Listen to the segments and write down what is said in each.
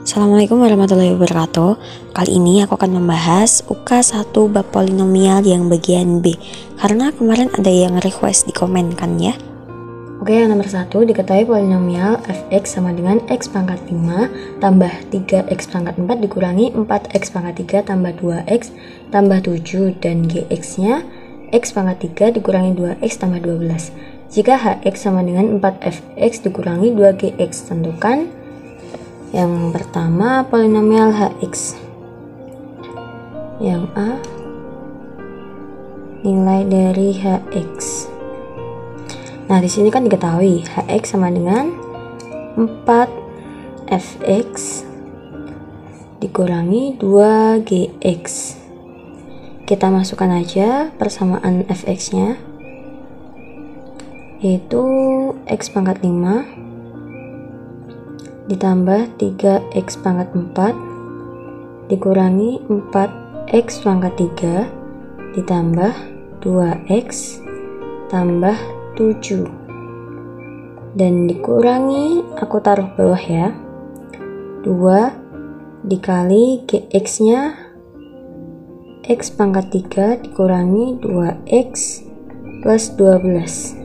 Assalamualaikum warahmatullahi wabarakatuh. Kali ini aku akan membahas UK1 bab polinomial yang bagian B, karena kemarin ada yang request di komen kan ya. Oke, yang nomor 1, diketahui polinomial fx sama dengan x pangkat 5 tambah 3x pangkat 4 dikurangi 4x pangkat 3 tambah 2x tambah 7 dan gx nya x pangkat 3 dikurangi 2x tambah 12. Jika hx sama dengan 4fx dikurangi 2gx, tentukan yang pertama polinomial hx. Yang A, nilai dari hx. Nah, di sini kan diketahui hx sama dengan 4fx dikurangi 2gx. Kita masukkan aja persamaan fx-nya, yaitu x pangkat 5 ditambah 3x pangkat 4 dikurangi 4x pangkat 3 ditambah 2x tambah 7 dan dikurangi, aku taruh bawah ya, 2 dikali gx nya x pangkat 3 dikurangi 2x plus 12.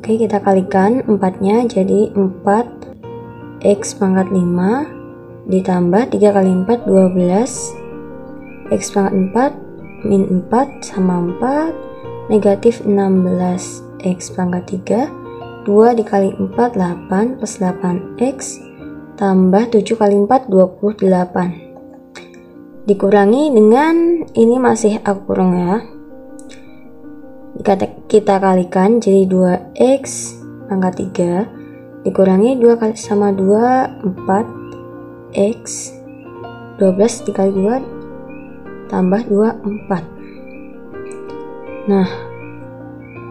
Oke, kita kalikan 4-nya jadi 4x pangkat 5 ditambah 3 kali 4 12, x pangkat 4 min 4 sama 4, negatif 16x pangkat 3, 2 dikali 4 8 plus 8x tambah 7 kali 4 28 dikurangi dengan ini masih aku kurung ya, kita kalikan jadi 2x pangkat 3 dikurangi 2 kali sama 2 4x 12 dikali 2 tambah 2 4. Nah,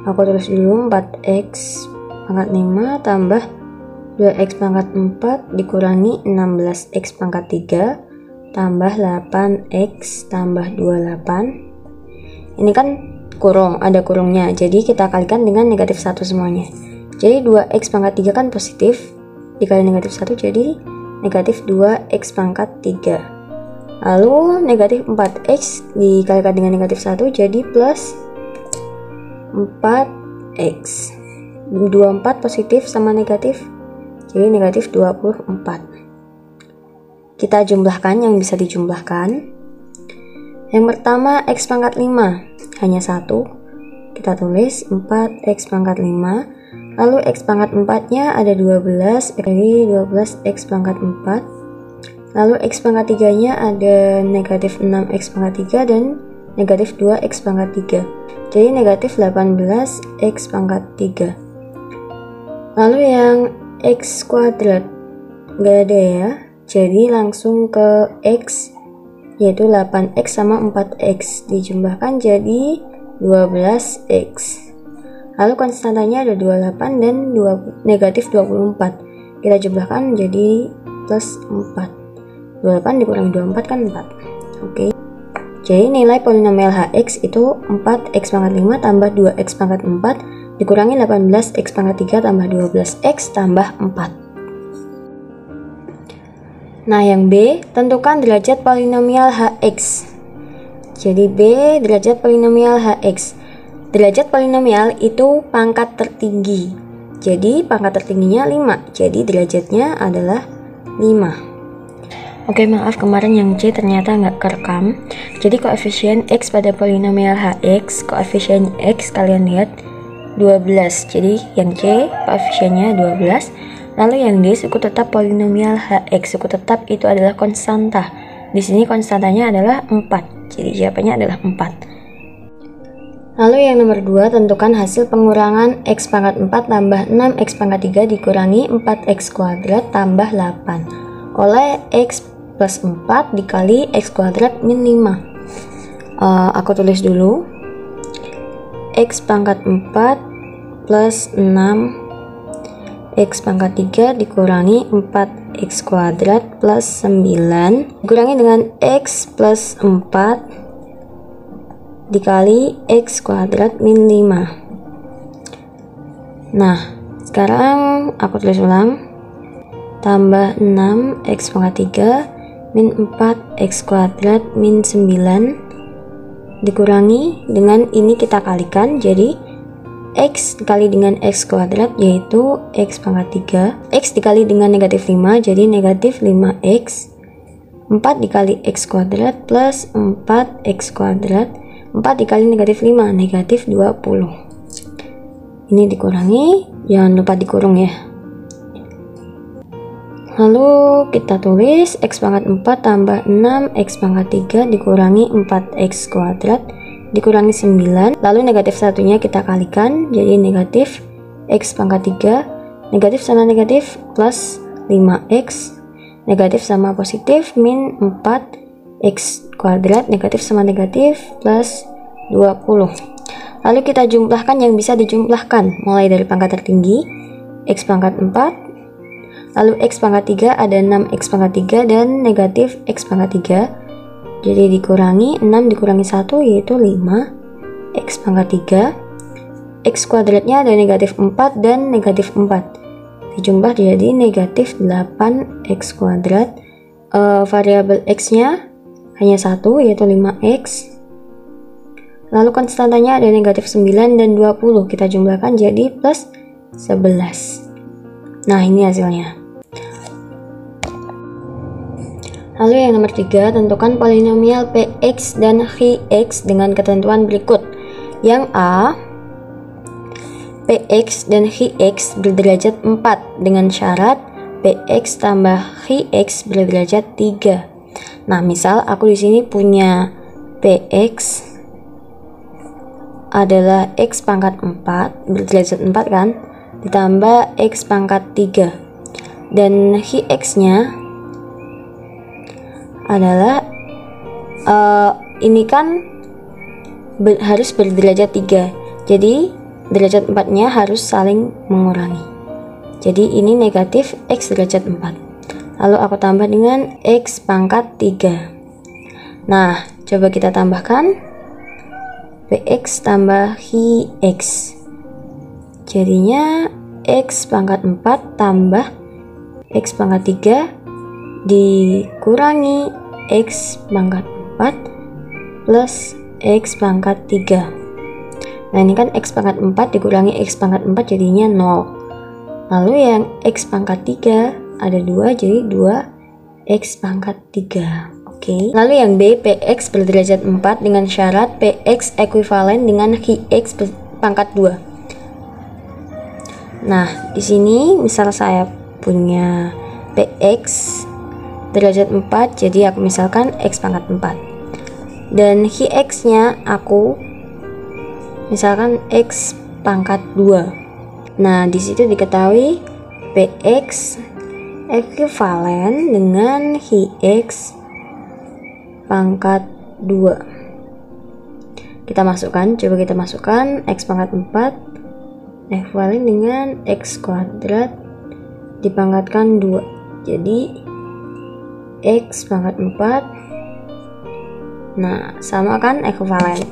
aku tulis dulu 4x pangkat 5 tambah 2x pangkat 4 dikurangi 16x pangkat 3 tambah 8x tambah 28. Ini kan kurung, ada kurungnya, jadi kita kalikan dengan negatif 1 semuanya. Jadi 2x pangkat 3 kan positif, dikali negatif 1 jadi negatif 2x pangkat 3. Lalu negatif 4x dikalikan dengan negatif 1 jadi plus 4x. 24 positif sama negatif, jadi negatif 24. Kita jumlahkan yang bisa dijumlahkan. Yang pertama x pangkat 5 hanya 1, kita tulis 4x pangkat 5, lalu x pangkat 4 nya ada 12, jadi 12x pangkat 4, lalu x pangkat 3 nya ada negatif 6x pangkat 3 dan negatif 2x pangkat 3, jadi negatif 18x pangkat 3. Lalu yang x kuadrat gak ada ya, jadi langsung ke x, yaitu 8x sama 4x dijumlahkan jadi 12x. Lalu konstantanya ada 28 dan negatif 24. Kita jumlahkan jadi plus 4. 28 dikurangi 24 kan 4. Oke. Jadi nilai polinomial hx itu 4x pangkat 5 tambah 2x pangkat 4 dikurangi 18x pangkat 3 tambah 12x tambah 4. Nah, yang B, tentukan derajat polinomial hx. Jadi B, derajat polinomial hx. Derajat polinomial itu pangkat tertinggi. Jadi pangkat tertingginya 5. Jadi derajatnya adalah 5. Oke, maaf kemarin yang C ternyata nggak kerekam. Jadi koefisien x pada polinomial hx, koefisien x kalian lihat 12. Jadi yang C koefisiennya 12. Lalu yang D, suku tetap polinomial hx. Suku tetap itu adalah konstanta. Di sini konstantanya adalah 4. Jadi jawabannya adalah 4. Lalu yang nomor 2, tentukan hasil pengurangan x pangkat 4 tambah 6x pangkat 3 dikurangi 4x kuadrat tambah 8 oleh x plus 4 dikali x kuadrat min 5. Aku tulis dulu x pangkat 4 plus 6 x pangkat 3 dikurangi 4x kuadrat plus 9 dikurangi dengan x plus 4 dikali x kuadrat min 5. Nah, sekarang aku tulis ulang tambah 6x pangkat 3 min 4x kuadrat min 9 dikurangi dengan ini kita kalikan, jadi x dikali dengan x kuadrat yaitu x pangkat 3, x dikali dengan negatif 5 jadi negatif 5x, 4 dikali x kuadrat plus 4x kuadrat, 4 dikali negatif 5 negatif 20. Ini dikurangi, jangan lupa dikurung ya. Lalu kita tulis x pangkat 4 tambah 6x pangkat 3 dikurangi 4x kuadrat dikurangi 9, lalu negatif satunya kita kalikan, jadi negatif x pangkat 3, negatif sama negatif plus 5x, negatif sama positif min 4x kuadrat, negatif sama negatif plus 20. Lalu kita jumlahkan yang bisa dijumlahkan, mulai dari pangkat tertinggi x pangkat 4, lalu x pangkat 3 ada 6x pangkat 3 dan negatif x pangkat 3, jadi dikurangi 6 dikurangi 1 yaitu 5 x pangkat 3, x kuadratnya ada negatif 4 dan negatif 4 dijumlah jadi negatif 8x kuadrat. Variabel x nya hanya 1 yaitu 5x, lalu konstantanya ada negatif 9 dan 20, kita jumlahkan jadi plus 11. Nah ini hasilnya. Lalu yang nomor 3, tentukan polinomial px dan qx dengan ketentuan berikut. Yang A, px dan qx berderajat 4 dengan syarat px tambah qx berderajat 3. Nah, misal aku di sini punya px adalah x pangkat 4 berderajat 4 kan, ditambah x pangkat 3 dan qx-nya adalah ini kan harus berderajat 3, jadi derajat 4 nya harus saling mengurangi, jadi ini negatif x derajat 4, lalu aku tambah dengan x pangkat 3. Nah coba kita tambahkan px tambah qx, jadinya x pangkat 4 tambah x pangkat 3 dikurangi x pangkat 4 plus x pangkat 3. Nah ini kan x pangkat 4 dikurangi x pangkat 4 jadinya 0. Lalu yang x pangkat 3 ada 2 jadi 2x pangkat 3. Oke. Lalu yang B, px berderajat 4 dengan syarat px ekuivalen dengan qx pangkat 2. Nah di sini misal saya punya px derajat 4, jadi aku misalkan x pangkat 4 dan qx nya aku misalkan x pangkat 2. Nah disitu diketahui px ekuivalen dengan qx pangkat 2. Kita masukkan, coba kita masukkan x pangkat 4 ekuivalen dengan x kuadrat dipangkatkan 2, jadi x pangkat 4. Nah sama kan ekuivalen.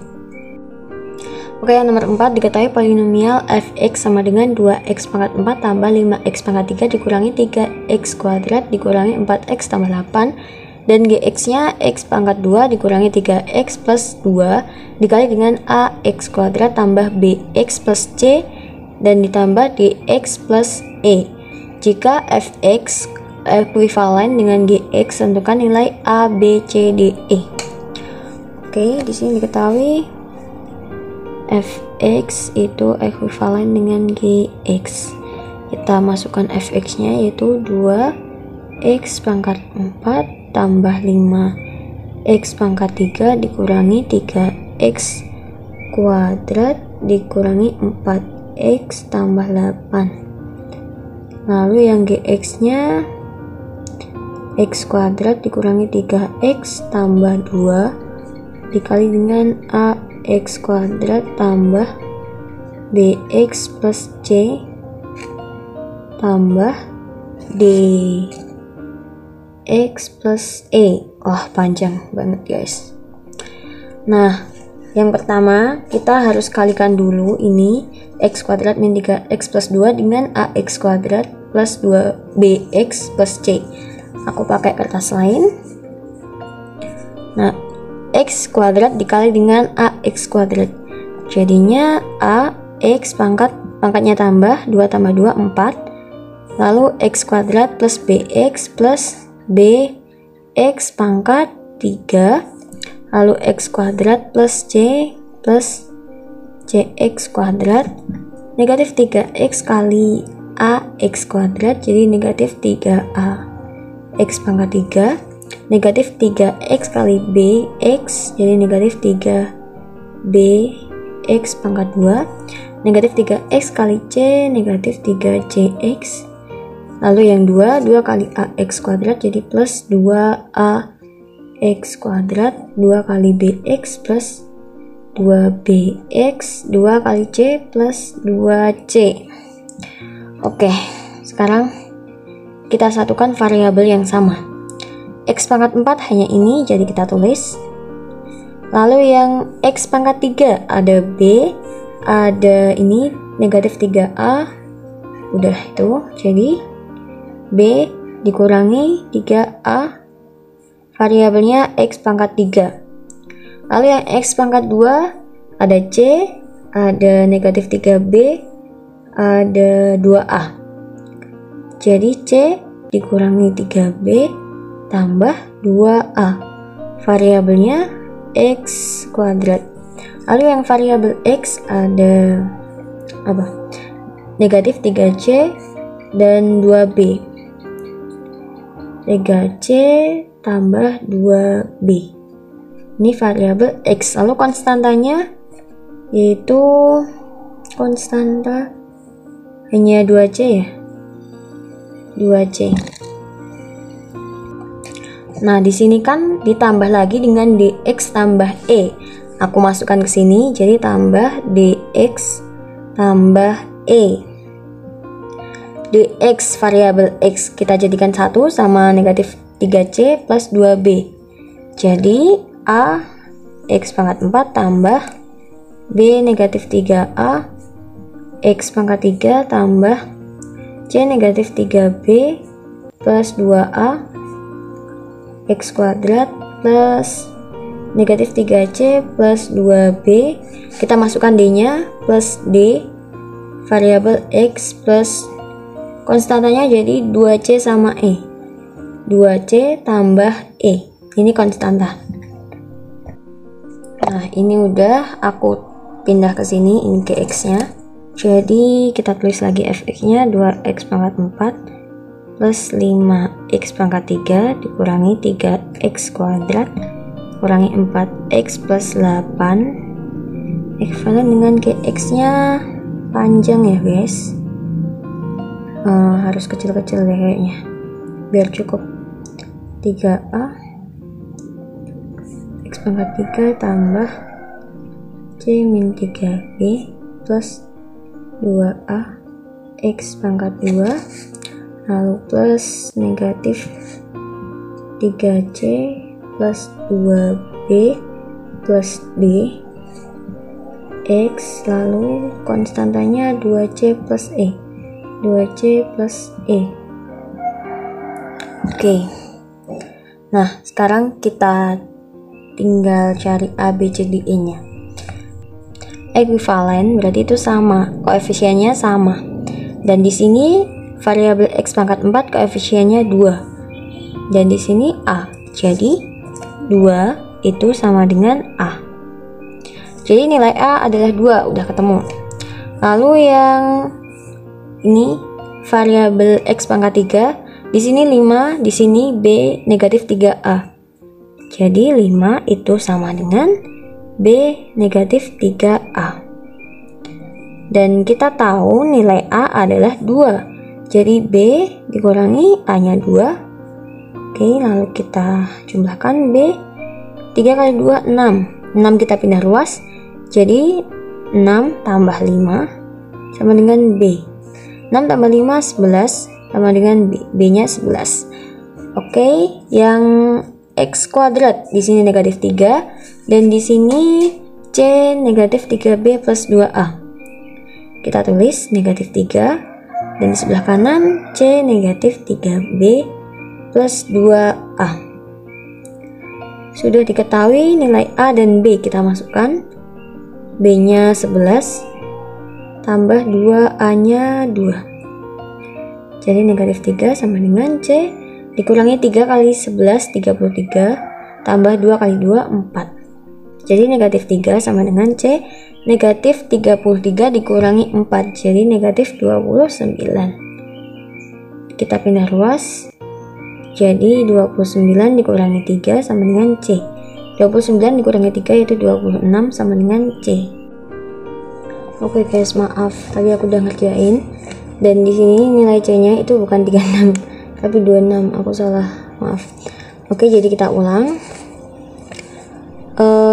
Oke, yang nomor 4 diketahui polinomial fx sama dengan 2x pangkat 4 tambah 5x pangkat 3 dikurangi 3x kuadrat dikurangi 4x tambah 8 dan gx nya x pangkat 2 dikurangi 3x plus 2 dikali dengan ax kuadrat tambah bx plus c dan ditambah dx plus e. Jika fx ekuivalen dengan gx, tentukan nilai a, b, c, d, e. Oke, di sini diketahui fx itu ekuivalen dengan gx. Kita masukkan fx-nya yaitu 2x pangkat 4 tambah 5x pangkat 3 dikurangi 3x kuadrat dikurangi 4x tambah 8. Lalu yang gx-nya x kuadrat dikurangi 3x tambah 2 dikali dengan ax kuadrat tambah bx plus c tambah dx plus e. Wah panjang banget guys. Nah yang pertama kita harus kalikan dulu ini x kuadrat min 3x plus 2 dengan ax kuadrat plus 2bx plus c. Aku pakai kertas lain. Nah, x kuadrat dikali dengan ax kuadrat. Jadinya ax pangkatnya tambah 2 tambah 2 4. Lalu x kuadrat plus bx plus bx pangkat 3. Lalu x kuadrat plus c plus cx kuadrat negatif 3x kali ax kuadrat, jadi negatif 3a x pangkat 3, negatif 3x kali bx, jadi negatif 3bx pangkat 2, negatif 3x kali c, negatif 3cx. Lalu yang 2 kali ax kuadrat, jadi plus 2ax kuadrat, 2 kali bx plus 2bx, 2 kali c plus 2c. Oke, sekarang kita satukan variabel yang sama. X pangkat 4 hanya ini, jadi kita tulis. Lalu yang X pangkat 3 ada B, ada ini negatif 3A. Udah itu, jadi B dikurangi 3A, variabelnya X pangkat 3. Lalu yang X pangkat 2 ada C, ada negatif 3B, ada 2A. Jadi C dikurangi 3B tambah 2A, variabelnya X kuadrat. Lalu yang variabel X ada apa? Negatif 3C dan 2B. 3C tambah 2B. Ini variabel X. Lalu konstantanya yaitu konstanta hanya 2C ya. 2C. Nah, di sini kan ditambah lagi dengan dx tambah e. Aku masukkan ke sini, jadi tambah dx tambah e. Dx variabel x kita jadikan 1 sama negatif 3c plus 2b. Jadi a x pangkat 4 tambah b negatif 3a x pangkat 3 tambah c negatif 3b plus 2a x kuadrat plus negatif 3c plus 2b. Kita masukkan d nya plus d variabel x plus konstantanya, jadi 2c sama e. 2c tambah e, ini konstanta. Nah, ini udah aku pindah ke sini, ini ke x nya. Jadi kita tulis lagi fx nya 2x pangkat 4 plus 5x pangkat 3 dikurangi 3x kuadrat kurangi 4x plus 8 ekvivalen dengan gx nya panjang ya guys. Harus kecil-kecil deh kayaknya biar cukup. 3a x pangkat 3 tambah c min 3b plus 2a x pangkat 2 lalu plus negatif 3c plus 2b plus d x, lalu konstantanya 2c plus e. 2c plus e. Oke. Nah, sekarang kita tinggal cari a, b, c, d, e nya. Ekuivalen berarti itu sama, koefisiennya sama. Dan di sini variabel x pangkat 4 koefisiennya 2. Dan di sini a. Jadi 2 itu sama dengan a. Jadi nilai a adalah 2, udah ketemu. Lalu yang ini variabel x pangkat 3, di sini 5, di sini b negatif 3a. Jadi 5 itu sama dengan b negatif 3a. Dan kita tahu nilai a adalah 2. Jadi b dikurangi a nya 2. Oke, lalu kita jumlahkan b. 3 kali 2 6. 6 kita pindah ruas. Jadi 6 tambah 5 sama dengan b. 6 tambah 5 11 sama dengan b. B nya 11. Oke, yang x kuadrat di sini negatif 3 dan di sini c negatif 3b plus 2a. Kita tulis negatif 3 Dan di sebelah kanan C negatif 3B plus 2A. Sudah diketahui nilai A dan B, kita masukkan. B nya 11 tambah 2A nya 2. Jadi negatif 3 sama dengan C dikurangi 3 kali 11 33 tambah 2 kali 2 4. Jadi negatif 3 sama dengan C negatif 33 dikurangi 4, jadi negatif 29. Kita pindah ruas, jadi 29 dikurangi 3 sama dengan C. 29 dikurangi 3 yaitu 26 sama dengan C. Oke guys, maaf tadi aku udah ngerjain, dan di sini nilai C nya itu bukan 36 tapi 26, aku salah, maaf. Oke, jadi kita ulang.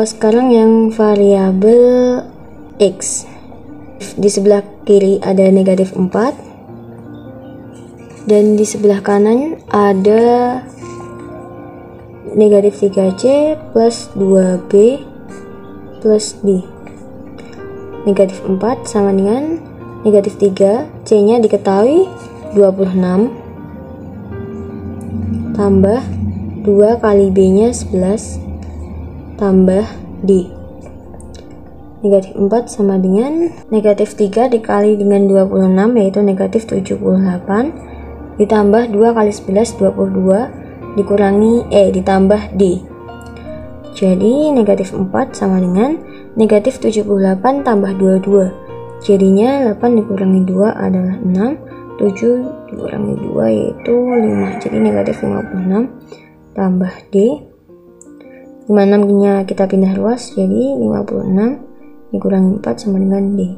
Sekarang yang variabel X, di sebelah kiri ada negatif 4 dan di sebelah kanan ada negatif 3C plus 2B plus D. Negatif 4 sama dengan negatif 3, C nya diketahui 26 tambah 2 kali B nya 11 tambah D. Negatif 4 sama dengan negatif 3 dikali dengan 26 yaitu negatif 78 ditambah 2 kali 11 22 dikurangi ditambah D. Jadi negatif 4 sama dengan negatif 78 tambah 22, jadinya 8 dikurangi 2 adalah 6, 7 dikurangi 2 yaitu 5, jadi negatif 56 tambah D. 56 nya kita pindah ruas, jadi 56 dikurangi 4 sama dengan D,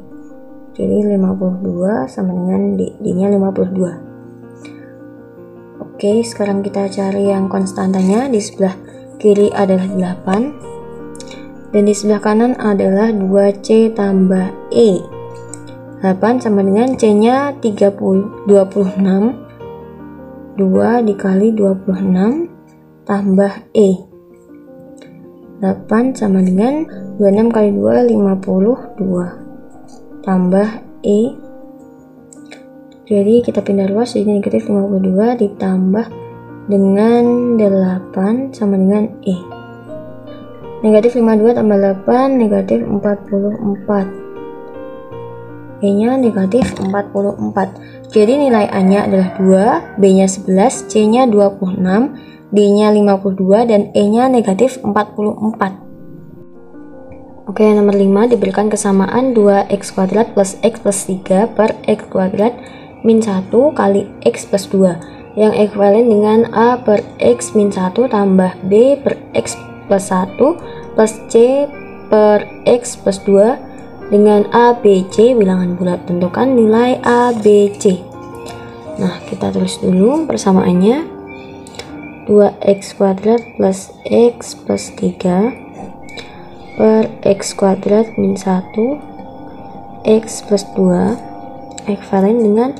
jadi 52 sama dengan D, D nya 52. Oke, sekarang kita cari yang konstantanya. Di sebelah kiri adalah 8 dan di sebelah kanan adalah 2C tambah E. 8 sama dengan C nya 26, 2 dikali 26 tambah E. 8 sama dengan 26 kali 2 52 tambah E. Jadi kita pindah ruas, jadi negatif 52 ditambah dengan 8 sama dengan E. Negatif 52 tambah 8 negatif 44. E nya negatif 44. Jadi nilai A nya adalah 2, B nya 11, C nya 26, D nya 52 dan E nya negatif 44. Oke, nomor 5 diberikan kesamaan 2x kuadrat plus x plus 3 per x kuadrat min 1 kali x plus 2 yang ekuivalen dengan A per x min 1 tambah B per x plus 1 plus C per x plus 2 dengan A, B, C bilangan bulat. Tentukan nilai A, B, C. Nah, kita tulis dulu persamaannya. 2x kuadrat plus x plus 3 per x kuadrat min 1 x plus 2 ekuivalen dengan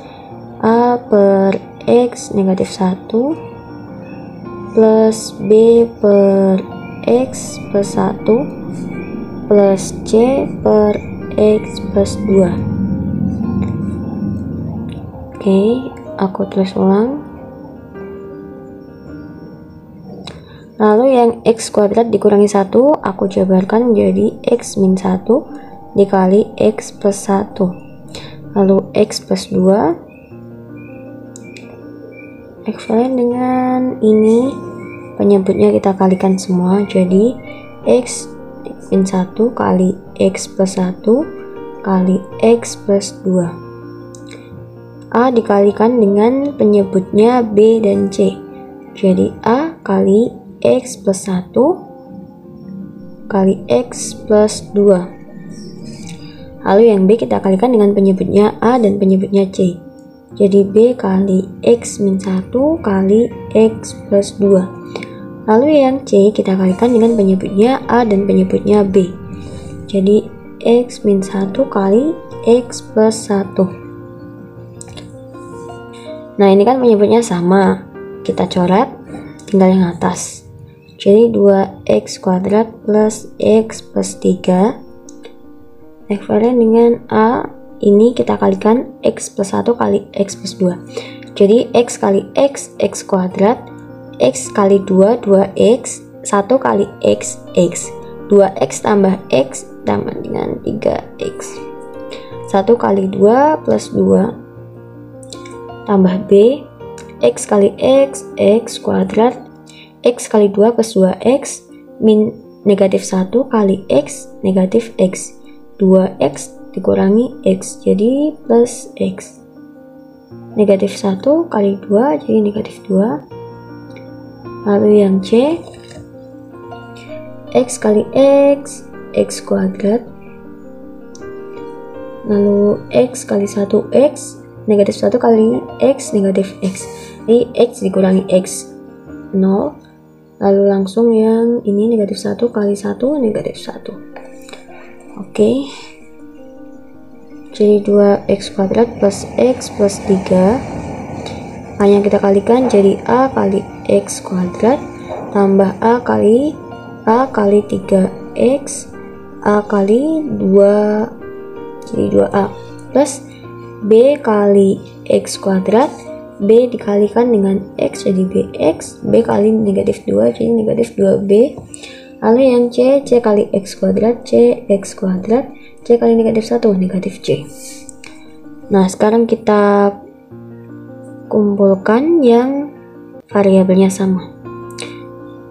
A per x negatif 1 plus B per x plus 1 plus C per x plus 2. Oke, aku tulis ulang. Lalu yang x kuadrat dikurangi 1 aku jabarkan menjadi x min 1 dikali x plus 1. Lalu x plus 2 ekuivalen dengan ini, penyebutnya kita kalikan semua, jadi x min 1 kali x plus 1 kali x plus 2. A dikalikan dengan penyebutnya B dan C, jadi A kali x plus 1 kali x plus 2. Lalu yang B kita kalikan dengan penyebutnya A dan penyebutnya C, jadi B kali x min 1 kali x plus 2. Lalu yang C kita kalikan dengan penyebutnya A dan penyebutnya B, jadi x min 1 kali x plus 1. Nah, ini kan penyebutnya sama, kita coret, tinggal yang atas. Jadi 2x kuadrat plus x plus 3 ekuivalen dengan A ini kita kalikan X plus 1 kali X plus 2. Jadi X kali X, X kuadrat, X kali 2, 2X, 1 kali X, X, 2X tambah X tambah dengan 3X, 1 kali 2 plus 2 tambah B, X kali X, X kuadrat, X kali 2 plus 2X, min negatif 1 kali X, negatif X, 2X dikurangi X, jadi plus X. Negatif 1 kali 2 jadi negatif 2. Lalu yang C, X kali X, X kuadrat, lalu X kali 1X, negatif 1 kali X, negatif X, jadi X dikurangi X 0. Lalu langsung yang ini negatif 1 kali 1, negatif 1. Oke, jadi 2X kuadrat plus X plus 3, A yang kita kalikan jadi A kali X kuadrat tambah A kali 3X, A kali 2 jadi 2A, plus B kali X kuadrat, B dikalikan dengan X jadi BX, B kali negatif 2 jadi negatif 2B. Lalu yang C, C kali X kuadrat, C X kuadrat, C kali negatif 1, negatif C. Nah, sekarang kita kumpulkan yang variabelnya sama.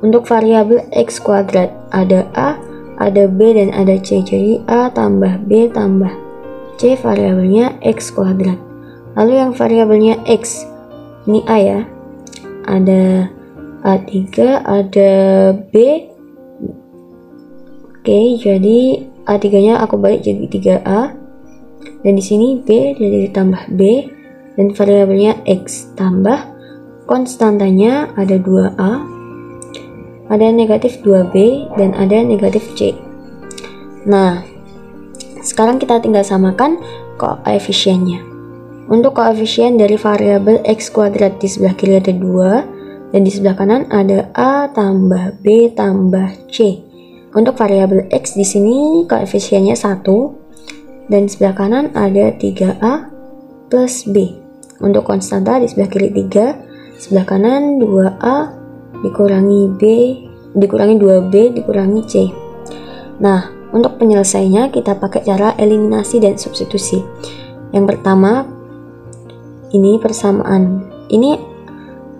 Untuk variabel X kuadrat, ada A, ada B, dan ada C. Jadi A tambah B tambah C, variabelnya X kuadrat. Lalu yang variabelnya X, ini A ya, ada A3, ada B. Oke, jadi A3-nya aku balik jadi 3A, dan di sini B jadi ditambah B, dan variabelnya X tambah konstantanya ada 2A, ada negatif 2B, dan ada negatif C. Nah, sekarang kita tinggal samakan koefisiennya. Untuk koefisien dari variabel X kuadrat, di sebelah kiri ada 2, dan di sebelah kanan ada A tambah B tambah C. Untuk variabel X di sini koefisiennya 1, dan di sebelah kanan ada 3A plus B. Untuk konstanta di sebelah kiri 3, sebelah kanan 2A dikurangi B, dikurangi 2B dikurangi C. Nah, untuk penyelesaiannya kita pakai cara eliminasi dan substitusi. Yang pertama, ini persamaan. Ini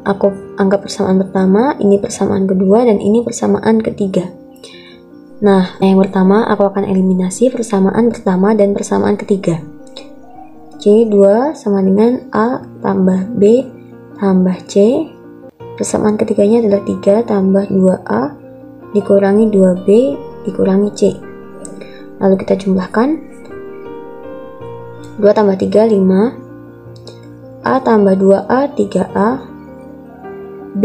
aku anggap persamaan pertama, ini persamaan kedua, dan ini persamaan ketiga. Nah, yang pertama aku akan eliminasi persamaan pertama dan persamaan ketiga. Jadi 2 sama dengan A tambah B tambah C. Persamaan ketiganya adalah 3 tambah 2A dikurangi 2B dikurangi C. Lalu kita jumlahkan. 2 tambah 3, 5. A tambah 2A, 3A. B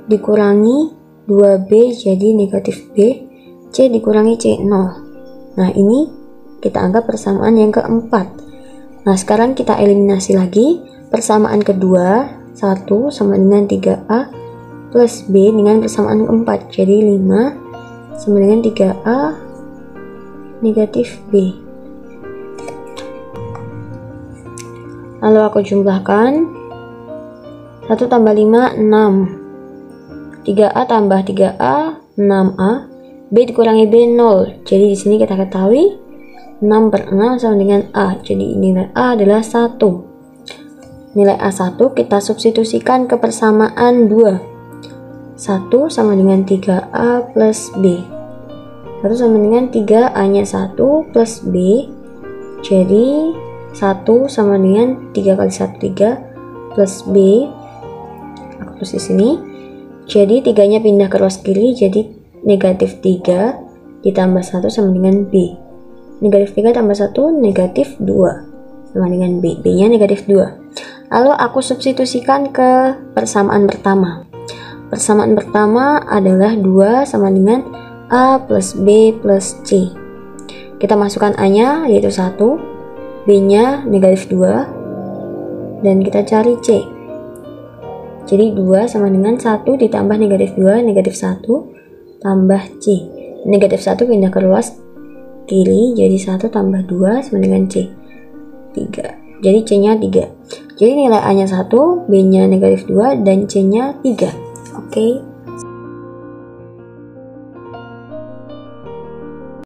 dikurangi 2B jadi negatif B. C dikurangi C, 0. Nah, ini kita anggap persamaan yang keempat. Nah, sekarang kita eliminasi lagi. Persamaan kedua, 1 sama dengan 3A plus B dengan persamaan keempat. Jadi 5 sama dengan 3A negatif B. Lalu aku jumlahkan. 1 tambah 5, 6. 3A tambah 3A, 6A. B dikurangi B, 0. Jadi di sini kita ketahui 6 per 6 sama dengan A. Jadi nilai A adalah 1. Nilai A1 kita substitusikan ke persamaan 2. 1 sama dengan 3A plus B. 1 sama dengan 3A-nya 1 plus B. Jadi 1 sama dengan 3 kali 1, 3 plus B. Aku tulis di sini. Jadi 3-nya pindah ke ruas kiri, jadi negatif 3 ditambah 1 sama dengan B. Negatif 3 tambah 1 negatif 2 sama dengan B. B nya negatif 2. Lalu aku substitusikan ke persamaan pertama. Persamaan pertama adalah 2 sama dengan A plus B plus C. Kita masukkan A nya yaitu 1, B nya negatif 2, dan kita cari C. Jadi 2 sama dengan 1 ditambah negatif 2, negatif 1 tambah C. Negatif 1 pindah ke ruas kiri, jadi 1 tambah 2 sama dengan C. 3. Jadi C-nya 3. Jadi nilai A-nya 1, B-nya negatif 2, dan C-nya 3. Oke.